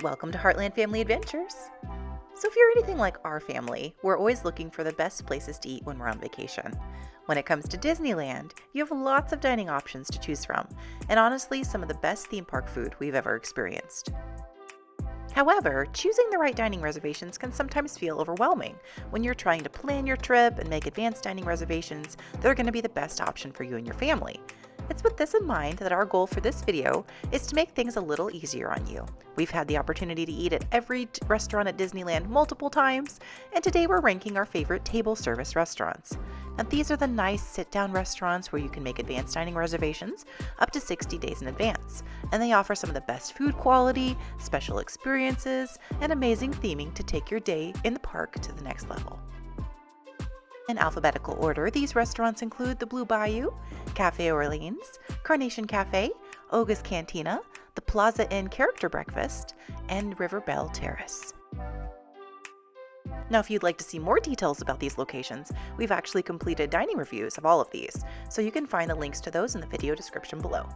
Welcome to Heartland Family Adventures. So if you're anything like our family, we're always looking for the best places to eat when we're on vacation. When it comes to Disneyland, you have lots of dining options to choose from, and honestly, some of the best theme park food we've ever experienced. However, choosing the right dining reservations can sometimes feel overwhelming when you're trying to plan your trip and make advanced dining reservations that are going to be the best option for you and your family. It's with this in mind that our goal for this video is to make things a little easier on you. We've had the opportunity to eat at every restaurant at Disneyland multiple times, and today we're ranking our favorite table service restaurants. Now these are the nice sit-down restaurants where you can make advanced dining reservations up to 60 days in advance, and they offer some of the best food quality, special experiences, and amazing theming to take your day in the park to the next level. In alphabetical order, these restaurants include the Blue Bayou, Cafe Orleans, Carnation Cafe, Oga's Cantina, the Plaza Inn Character Breakfast, and Belle Terrace. Now, if you'd like to see more details about these locations, we've actually completed dining reviews of all of these, so you can find the links to those in the video description below.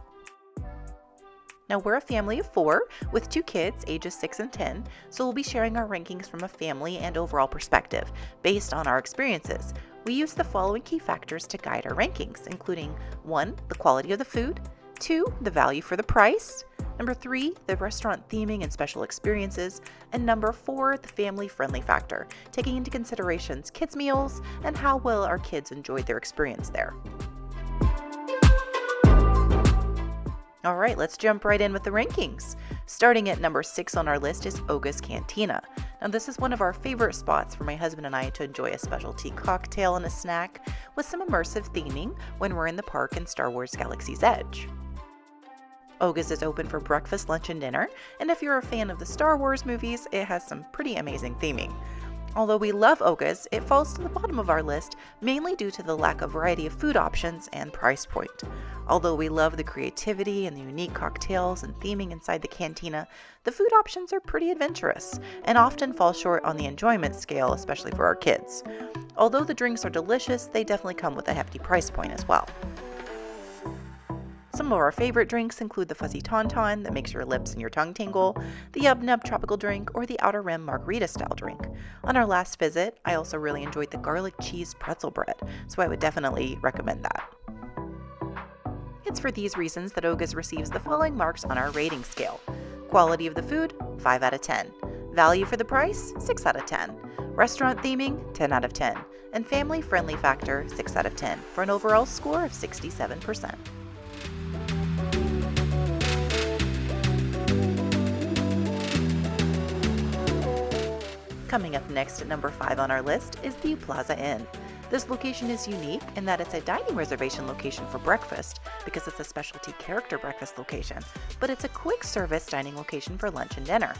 Now, we're a family of 4 with 2 kids, ages 6 and 10, so we'll be sharing our rankings from a family and overall perspective based on our experiences. We use the following key factors to guide our rankings, including 1, the quality of the food, 2, the value for the price, number 3, the restaurant theming and special experiences, and number 4, the family-friendly factor, taking into considerations kids' meals and how well our kids enjoyed their experience there. All right, let's jump right in with the rankings. Starting at number 6 on our list is Oga's Cantina. Now this is one of our favorite spots for my husband and I to enjoy a specialty cocktail and a snack with some immersive theming when we're in the park in Star Wars Galaxy's Edge. Oga's is open for breakfast, lunch, and dinner, and if you're a fan of the Star Wars movies, it has some pretty amazing theming. Although we love Oga's, it falls to the bottom of our list mainly due to the lack of variety of food options and price point. Although we love the creativity and the unique cocktails and theming inside the cantina, the food options are pretty adventurous and often fall short on the enjoyment scale, especially for our kids. Although the drinks are delicious, they definitely come with a hefty price point as well. Some of our favorite drinks include the Fuzzy Tauntaun that makes your lips and your tongue tingle, the Yub Nub tropical drink, or the Outer Rim margarita style drink. On our last visit, I also really enjoyed the garlic cheese pretzel bread, so I would definitely recommend that. It's for these reasons that Oga's receives the following marks on our rating scale. Quality of the food, 5 out of 10. Value for the price, 6 out of 10. Restaurant theming, 10 out of 10. And family-friendly factor, 6 out of 10, for an overall score of 67%. Coming up next at number 5 on our list is the Plaza Inn. This location is unique in that it's a dining reservation location for breakfast because it's a specialty character breakfast location, but it's a quick service dining location for lunch and dinner.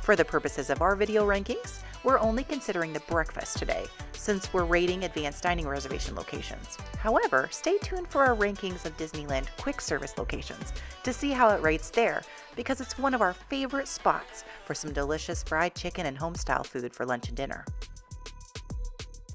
For the purposes of our video rankings, we're only considering the breakfast today, since we're rating advanced dining reservation locations. However, stay tuned for our rankings of Disneyland quick service locations to see how it rates there, because it's one of our favorite spots for some delicious fried chicken and home-style food for lunch and dinner.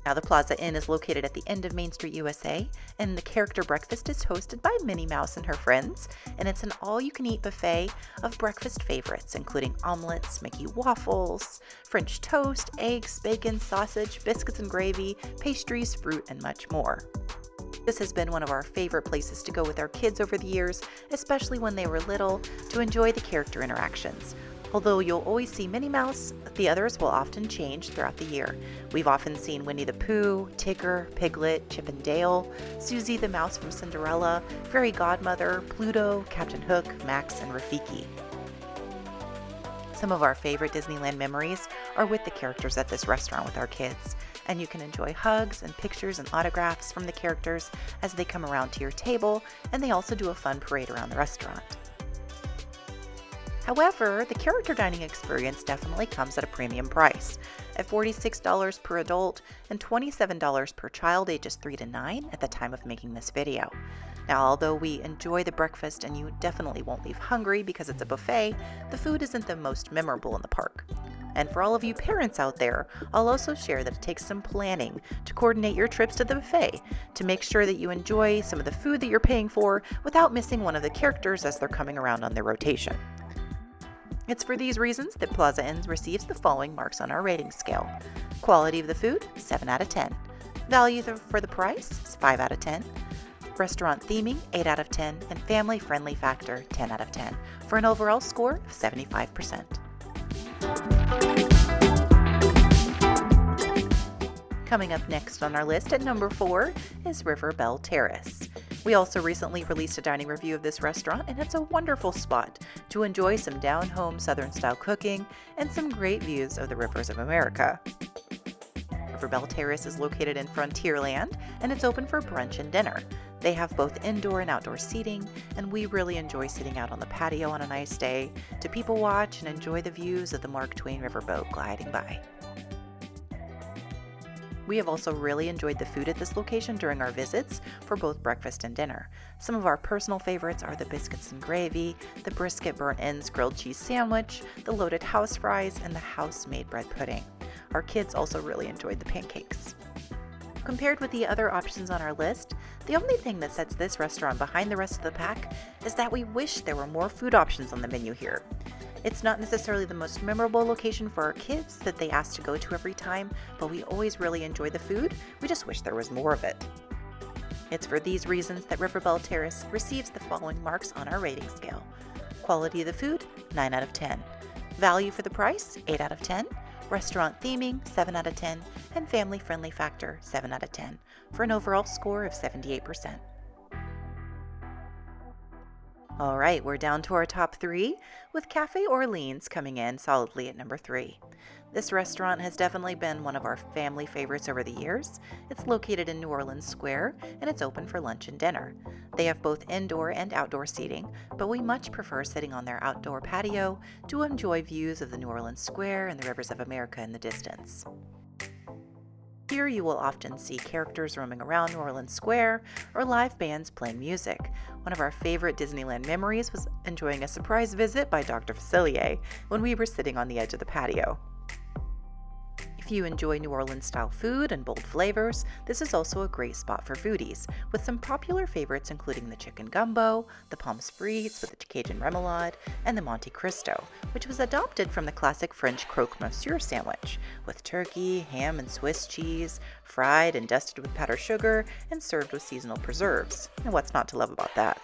Now, the Plaza Inn is located at the end of Main Street, USA, and the character breakfast is hosted by Minnie Mouse and her friends, and it's an all-you-can-eat buffet of breakfast favorites, including omelets, Mickey waffles, French toast, eggs, bacon, sausage, biscuits and gravy, pastries, fruit, and much more. This has been one of our favorite places to go with our kids over the years, especially when they were little, to enjoy the character interactions. Although you'll always see Minnie Mouse, the others will often change throughout the year. We've often seen Winnie the Pooh, Tigger, Piglet, Chip and Dale, Susie the Mouse from Cinderella, Fairy Godmother, Pluto, Captain Hook, Max, and Rafiki. Some of our favorite Disneyland memories are with the characters at this restaurant with our kids, and you can enjoy hugs and pictures and autographs from the characters as they come around to your table, and they also do a fun parade around the restaurant. However, the character dining experience definitely comes at a premium price, at $46 per adult and $27 per child ages 3 to 9 at the time of making this video. Now, although we enjoy the breakfast and you definitely won't leave hungry because it's a buffet, the food isn't the most memorable in the park. And for all of you parents out there, I'll also share that it takes some planning to coordinate your trips to the buffet to make sure that you enjoy some of the food that you're paying for without missing one of the characters as they're coming around on their rotation. It's for these reasons that Plaza Inn receives the following marks on our rating scale. Quality of the food, 7 out of 10. Value for the price is 5 out of 10. Restaurant theming, 8 out of 10. And family friendly factor, 10 out of 10. For an overall score of 75%. Coming up next on our list at number 4 is Belle Terrace. We also recently released a dining review of this restaurant, and it's a wonderful spot to enjoy some down-home Southern-style cooking and some great views of the rivers of America. Belle Terrace is located in Frontierland, and it's open for brunch and dinner. They have both indoor and outdoor seating, and we really enjoy sitting out on the patio on a nice day to people watch and enjoy the views of the Mark Twain riverboat gliding by. We have also really enjoyed the food at this location during our visits for both breakfast and dinner. Some of our personal favorites are the biscuits and gravy, the brisket burnt ends grilled cheese sandwich, the loaded house fries, and the house-made bread pudding. Our kids also really enjoyed the pancakes. Compared with the other options on our list, the only thing that sets this restaurant behind the rest of the pack is that we wish there were more food options on the menu here. It's not necessarily the most memorable location for our kids that they ask to go to every time, but we always really enjoy the food. We just wish there was more of it. It's for these reasons that Belle Terrace receives the following marks on our rating scale. Quality of the food, 9 out of 10. Value for the price, 8 out of 10. Restaurant theming, 7 out of 10. And family friendly factor, 7 out of 10. For an overall score of 78%. All right, we're down to our top 3, with Café Orleans coming in solidly at number 3. This restaurant has definitely been one of our family favorites over the years. It's located in New Orleans Square, and it's open for lunch and dinner. They have both indoor and outdoor seating, but we much prefer sitting on their outdoor patio to enjoy views of the New Orleans Square and the rivers of America in the distance. Here you will often see characters roaming around New Orleans Square or live bands playing music. One of our favorite Disneyland memories was enjoying a surprise visit by Dr. Facilier when we were sitting on the edge of the patio. If you enjoy New Orleans-style food and bold flavors, this is also a great spot for foodies, with some popular favorites including the chicken gumbo, the pommes frites with the Cajun remoulade, and the Monte Cristo, which was adopted from the classic French croque monsieur sandwich, with turkey, ham, and Swiss cheese, fried and dusted with powdered sugar, and served with seasonal preserves. And what's not to love about that?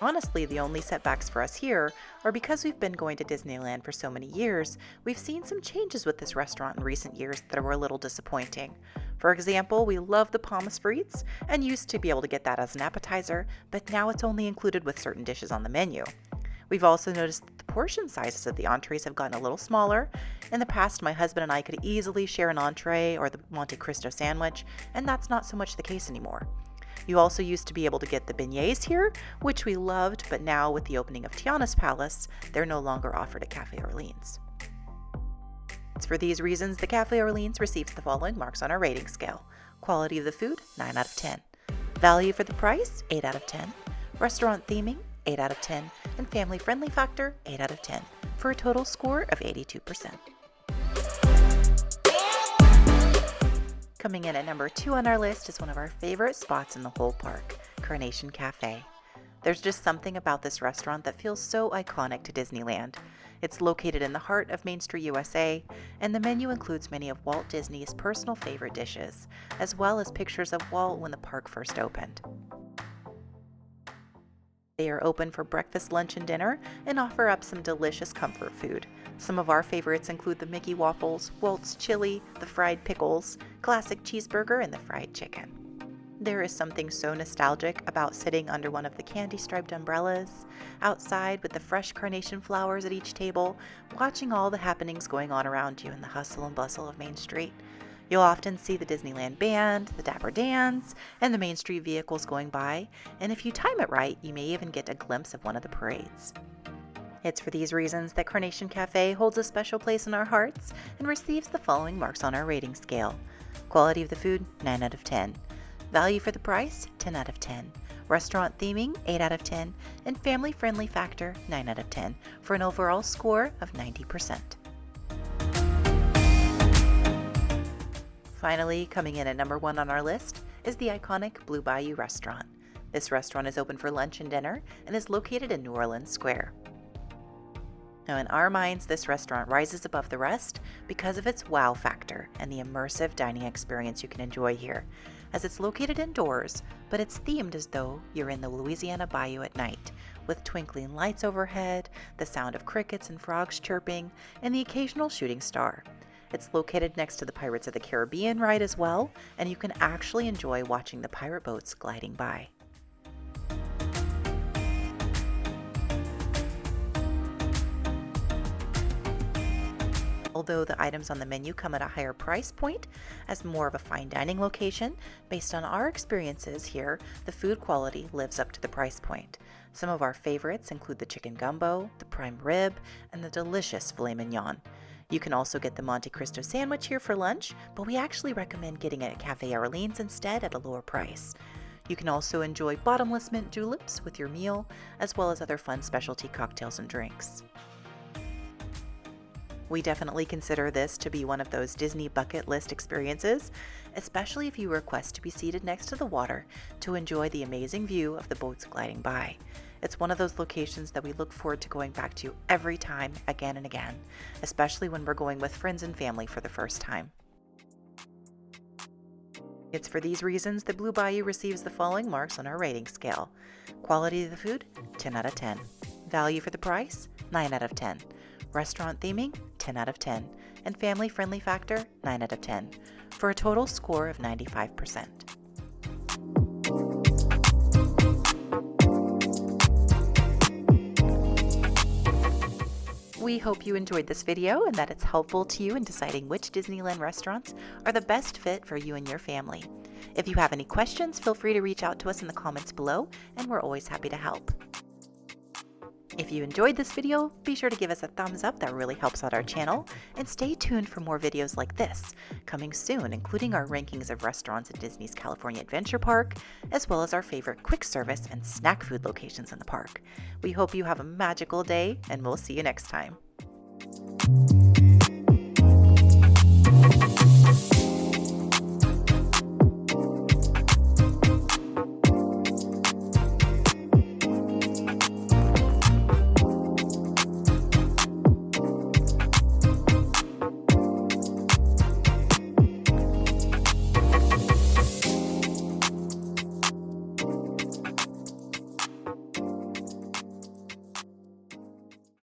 Honestly, the only setbacks for us here are because we've been going to Disneyland for so many years, we've seen some changes with this restaurant in recent years that were a little disappointing. For example, we love the pommes frites and used to be able to get that as an appetizer, but now it's only included with certain dishes on the menu. We've also noticed that the portion sizes of the entrees have gotten a little smaller. In the past, my husband and I could easily share an entree or the Monte Cristo sandwich, and that's not so much the case anymore. You also used to be able to get the beignets here, which we loved, but now with the opening of Tiana's Palace, they're no longer offered at Café Orleans. It's for these reasons the Café Orleans receives the following marks on our rating scale. Quality of the food, 9 out of 10. Value for the price, 8 out of 10. Restaurant theming, 8 out of 10. And family friendly factor, 8 out of 10. For a total score of 82%. Coming in at number 2 on our list is one of our favorite spots in the whole park, Carnation Cafe. There's just something about this restaurant that feels so iconic to Disneyland. It's located in the heart of Main Street, USA, and the menu includes many of Walt Disney's personal favorite dishes, as well as pictures of Walt when the park first opened. They are open for breakfast, lunch, and dinner, and offer up some delicious comfort food. Some of our favorites include the Mickey waffles, Walt's chili, the fried pickles, classic cheeseburger, and the fried chicken. There is something so nostalgic about sitting under one of the candy-striped umbrellas, outside with the fresh carnation flowers at each table, watching all the happenings going on around you in the hustle and bustle of Main Street. You'll often see the Disneyland Band, the Dapper Dans, and the Main Street vehicles going by, and if you time it right, you may even get a glimpse of one of the parades. It's for these reasons that Carnation Cafe holds a special place in our hearts and receives the following marks on our rating scale. Quality of the food, 9 out of 10. Value for the price, 10 out of 10. Restaurant theming, 8 out of 10. And family friendly factor, 9 out of 10, for an overall score of 90%. Finally, coming in at number 1 on our list is the iconic Blue Bayou restaurant. This restaurant is open for lunch and dinner and is located in New Orleans Square. Now, in our minds, this restaurant rises above the rest because of its wow factor and the immersive dining experience you can enjoy here, as it's located indoors, but it's themed as though you're in the Louisiana Bayou at night, with twinkling lights overhead, the sound of crickets and frogs chirping, and the occasional shooting star. It's located next to the Pirates of the Caribbean ride as well, and you can actually enjoy watching the pirate boats gliding by. Although the items on the menu come at a higher price point as more of a fine dining location, based on our experiences here, the food quality lives up to the price point. Some of our favorites include the chicken gumbo, the prime rib, and the delicious filet mignon. You can also get the Monte Cristo sandwich here for lunch, but we actually recommend getting it at Cafe Orleans instead at a lower price. You can also enjoy bottomless mint juleps with your meal, as well as other fun specialty cocktails and drinks. We definitely consider this to be one of those Disney bucket list experiences, especially if you request to be seated next to the water to enjoy the amazing view of the boats gliding by. It's one of those locations that we look forward to going back to every time, again and again, especially when we're going with friends and family for the first time. It's for these reasons that Blue Bayou receives the following marks on our rating scale. Quality of the food, 10 out of 10. Value for the price, 9 out of 10. Restaurant theming, 10 out of 10, and family-friendly factor, 9 out of 10, for a total score of 95%. We hope you enjoyed this video and that it's helpful to you in deciding which Disneyland restaurants are the best fit for you and your family. If you have any questions, feel free to reach out to us in the comments below, and we're always happy to help. If you enjoyed this video, be sure to give us a thumbs up, that really helps out our channel, and stay tuned for more videos like this, coming soon, including our rankings of restaurants at Disney's California Adventure Park, as well as our favorite quick service and snack food locations in the park. We hope you have a magical day, and we'll see you next time.